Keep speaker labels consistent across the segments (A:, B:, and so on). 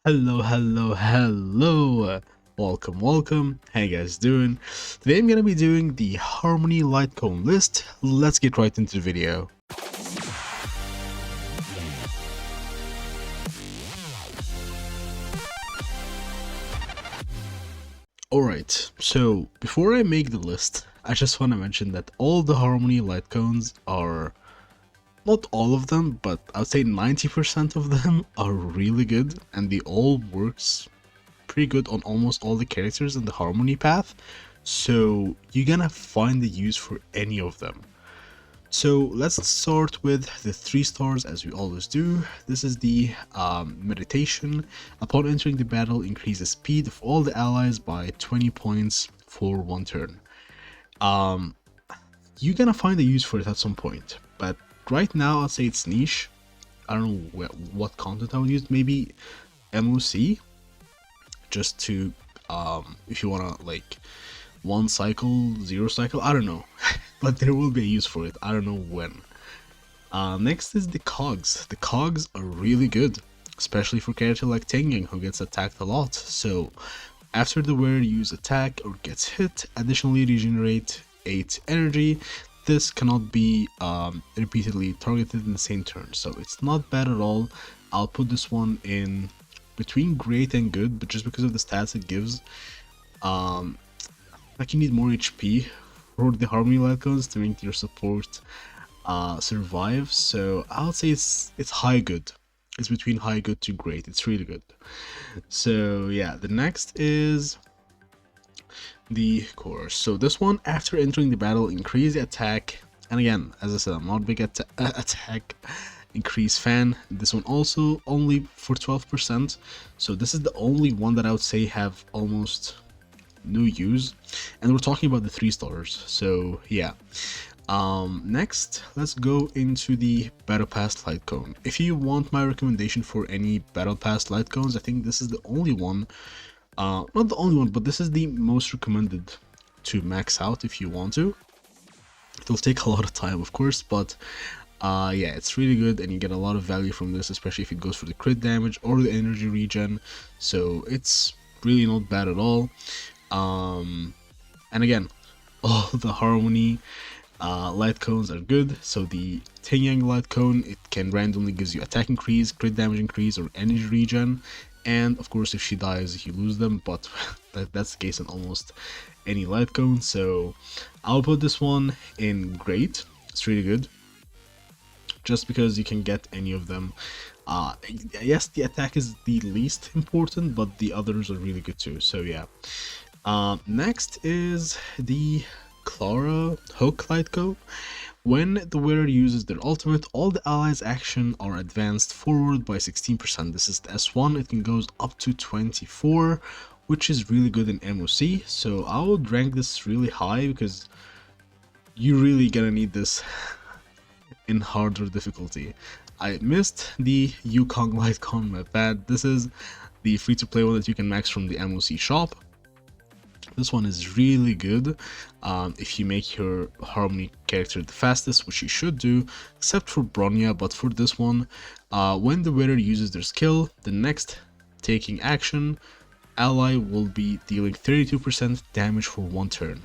A: Hello. Welcome. How you guys doing? Today I'm gonna be doing the Harmony light cone list. Let's get right into the video. Alright, so before I make the list, I just want to mention that all the Harmony light cones are, not all of them, but I would say 90% of them are really good, and they all works pretty good on almost all the characters in the Harmony path, so you're gonna find the use for any of them. So let's start with the 3 stars as we always do. This is the meditation. Upon entering the battle, increase the speed of all the allies by 20 points for 1 turn. You're gonna find a use for it at some point, but right now I'd say it's niche. I don't know what content I would use, maybe MOC, just to if you wanna like 1 cycle, 0 cycle, I don't know, but there will be a use for it. I don't know when. Next is the Cogs. The Cogs are really good, especially for character like Tengyang who gets attacked a lot. So after the wearer use attack or gets hit, additionally regenerate 8 energy. This cannot be repeatedly targeted in the same turn, so it's not bad at all. I'll put this one in between great and good, but just because of the stats it gives, like you need more HP for the Harmony light cones to make your support survive. So I'll say it's high good. It's between high good to great. It's really good. So yeah, the next is the course. So this one, after entering the battle, increase the attack. And again, as I said, I'm not big at attack increase fan. This one also only for 12%. So this is the only one that I would say have almost no use, and we're talking about the 3 stars. So yeah, next let's go into the Battle Pass light cone. If you want my recommendation for any Battle Pass light cones, I think this is the only one, not the only one, but this is the most recommended to max out if you want to. It'll take a lot of time, of course, but yeah, it's really good and you get a lot of value from this, especially if it goes for the crit damage or the energy regen. So it's really not bad at all. And again, all the Harmony light cones are good. So the Tengyang light cone, it can randomly gives you attack increase, crit damage increase, or energy regen. And of course, if she dies, you lose them, but that's the case in almost any light cone. So I'll put this one in great. It's really good, just because you can get any of them. Yes, the attack is the least important, but the others are really good too. So yeah. Next is the Clara Hook light cone. When the wearer uses their ultimate, all the allies' action are advanced forward by 16%. This is the S1. It can go up to 24, which is really good in MOC. So I would rank this really high because you're really gonna need this in harder difficulty. I missed the Yukong light cone, my bad. This is the free-to-play one that you can max from the MOC shop. This one is really good if you make your Harmony character the fastest, which you should do, except for Bronya. But for this one, when the wearer uses their skill, the next taking action, ally will be dealing 32% damage for 1 turn.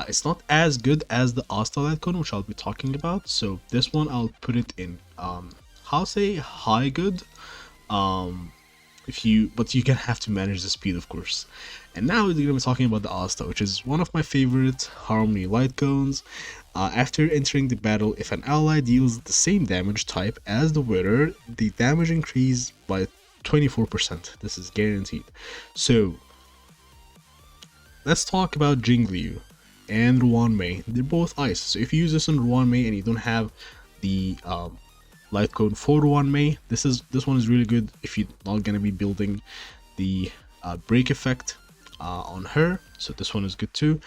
A: It's not as good as the Asta light cone, which I'll be talking about. So this one I'll put it in, I'll say high good. But you can have to manage the speed, of course. And now we're gonna be talking about the Asta, which is one of my favorite Harmony light cones. After entering the battle, if an ally deals the same damage type as the wearer, the damage increase by 24%. This is guaranteed. So let's talk about Jingliu and Ruanmei. They're both ice. So if you use this on Ruanmei and you don't have the light cone for Ruanmei, this one is really good if you're not gonna be building the break effect on her. So this one is good too.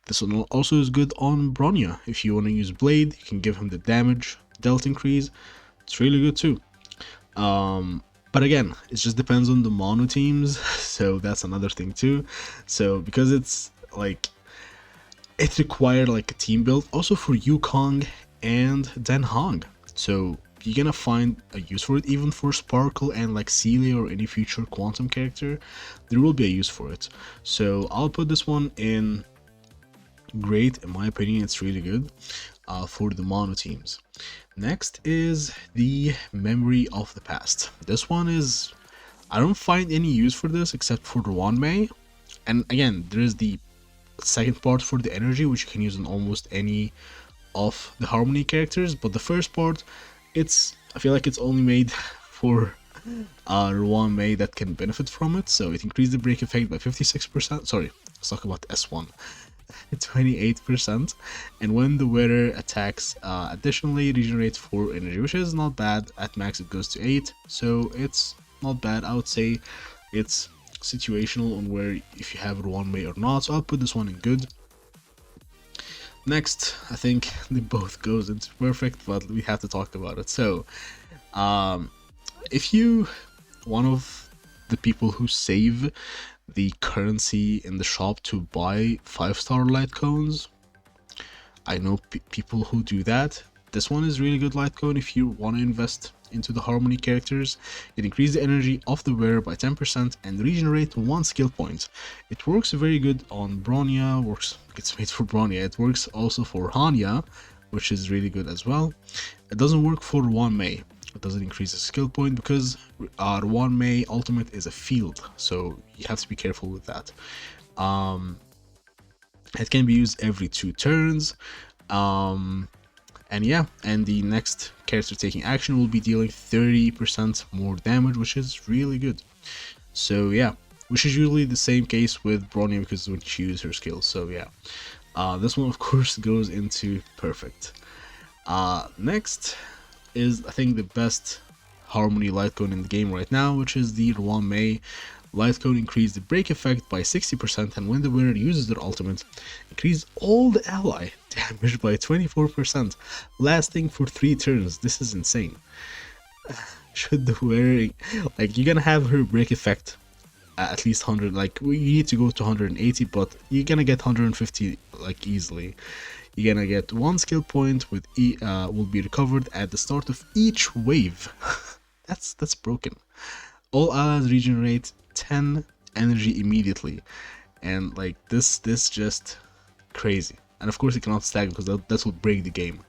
A: This one also is good on Bronya. If you want to use Blade, you can give him the damage dealt increase. It's really good too. But again, it just depends on the mono teams, so that's another thing too. So because it's like, it required like a team build also for Yukong and Dan Hong. So you're gonna find a use for it. Even for Sparkle and like Celia or any future Quantum character, there will be a use for it. So I'll put this one in great. In my opinion, it's really good for the mono teams. Next is the Memory of the Past. This one is, I don't find any use for this except for the Wanmei. And again, there is the second part for the energy, which you can use on almost any of the Harmony characters. But the first part, I feel like it's only made for Wanmei that can benefit from it. So it increased the break effect by 56%. Sorry, let's talk about S1. 28%, and when the wearer attacks, additionally regenerates 4 energy, which is not bad. At max it goes to 8, so it's not bad. I would say it's situational on where if you have Wanmei or not, so I'll put this one in good. Next, I think they both goes into perfect, but we have to talk about it. So if you one of the people who save the currency in the shop to buy 5-star light cones, I know people who do that. This one is really good light cone if you want to invest into the Harmony characters. It increases the energy of the wearer by 10% and regenerate 1 skill point. It works very good on Bronya, it's made for Bronya. It works also for Hanya, which is really good as well. It doesn't work for Wanmei. It doesn't increase the skill point because Wanmei ultimate is a field, so you have to be careful with that. It can be used every 2 turns, and yeah, and the next character taking action will be dealing 30% more damage, which is really good. So yeah, which is usually the same case with Bronya because when she uses her skills. So yeah, this one of course goes into perfect. Next is I think the best Harmony light cone in the game right now, which is the Wanmei. Light cone increase the break effect by 60%, and when the wearer uses their ultimate, increase all the ally damage by 24%, lasting for 3 turns. This is insane. Should the wearer, like, you're gonna have her break effect at least 100, like you need to go to 180, but you're gonna get 150 like easily. You're gonna get 1 skill point with will be recovered at the start of each wave. that's broken. All allies regenerate 10 energy immediately, and like this just crazy. And of course you cannot stack because that will break the game.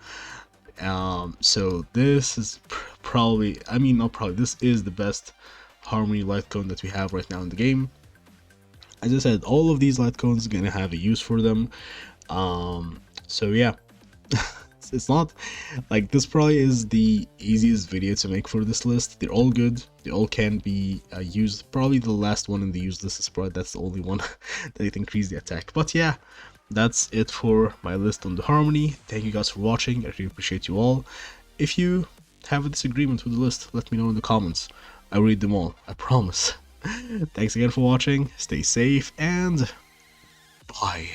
A: So this is probably, I mean not probably, this is the best Harmony light cone that we have right now in the game. As I said, all of these light cones are gonna have a use for them. So yeah, it's not like this probably is the easiest video to make for this list. They're all good, they all can be used. Probably the last one in the use list is probably that's the only one that it increased the attack. But yeah, that's it for my list on the Harmony. Thank you guys for watching. I really appreciate you all. If you have a disagreement with the list, let me know in the comments. I read them all, I promise. Thanks again for watching, stay safe, and bye.